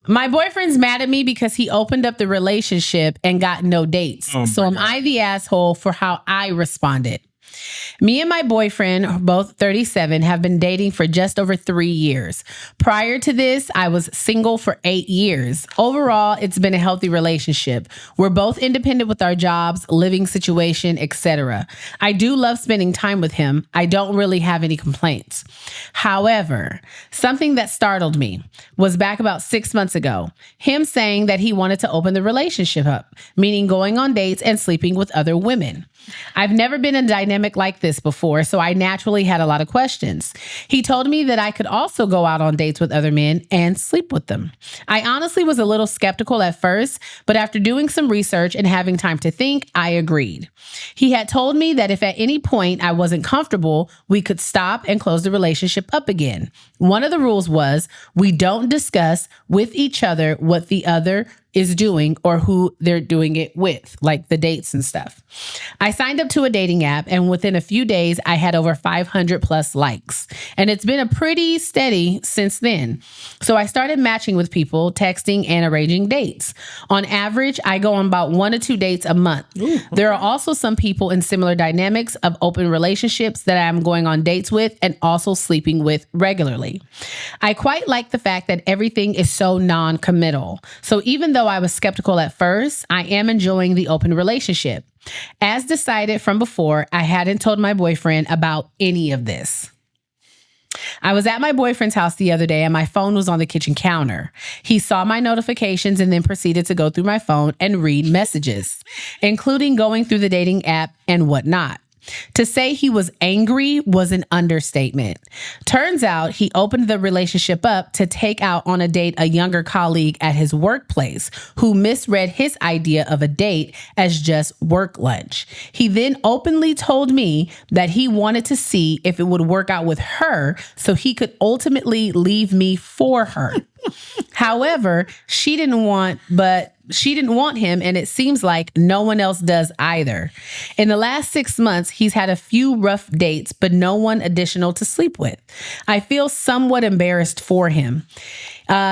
My boyfriend's mad at me because he opened up the relationship and got no dates. So am I the asshole for how I responded? Me and my boyfriend, both 37, have been dating for just over 3 years. Prior to this, I was single for 8 years. Overall, it's been a healthy relationship. We're both independent with our jobs, living situation, etc. I do love spending time with him. I don't really have any complaints. However, something that startled me was back about 6 months ago, him saying that he wanted to open the relationship up, meaning going on dates and sleeping with other women. I've never been in a dynamic like this before, so I naturally had a lot of questions. He told me that I could also go out on dates with other men and sleep with them. I honestly was a little skeptical at first, but after doing some research and having time to think, I agreed. He had told me that if at any point I wasn't comfortable, we could stop and close the relationship up again. One of the rules was we don't discuss with each other what the other is doing or who they're doing it with, like the dates and stuff. I signed up to a dating app, and within a few days, I had over 500 plus likes. And it's been a pretty steady since then. So I started matching with people, texting, and arranging dates. On average, I go on about 1 to 2 dates a month. Ooh, okay. There are also some people in similar dynamics of open relationships that I'm going on dates with and also sleeping with regularly. I quite like the fact that everything is so non-committal. So even though I was skeptical at first, I am enjoying the open relationship. As decided from before, I hadn't told my boyfriend about any of this. I was at my boyfriend's house the other day and my phone was on the kitchen counter. He saw my notifications and then proceeded to go through my phone and read messages, including going through the dating app and whatnot. To say he was angry was an understatement. Turns out he opened the relationship up to take out on a date a younger colleague at his workplace who misread his idea of a date as just work lunch. He then openly told me that he wanted to see if it would work out with her so he could ultimately leave me for her. However, she didn't want him, and it seems like no one else does either. In the last 6 months, he's had a few rough dates, but no one additional to sleep with. I feel somewhat embarrassed for him.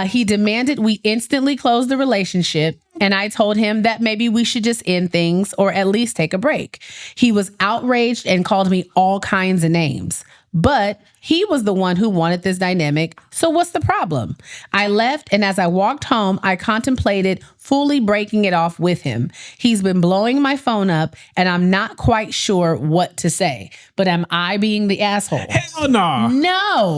He demanded we instantly close the relationship, and I told him that maybe we should just end things or at least take a break. He was outraged and called me all kinds of names. But he was the one who wanted this dynamic, so what's the problem? I left, and as I walked home, I contemplated fully breaking it off with him. He's been blowing my phone up, and I'm not quite sure what to say. But am I being the asshole? Hell no. No.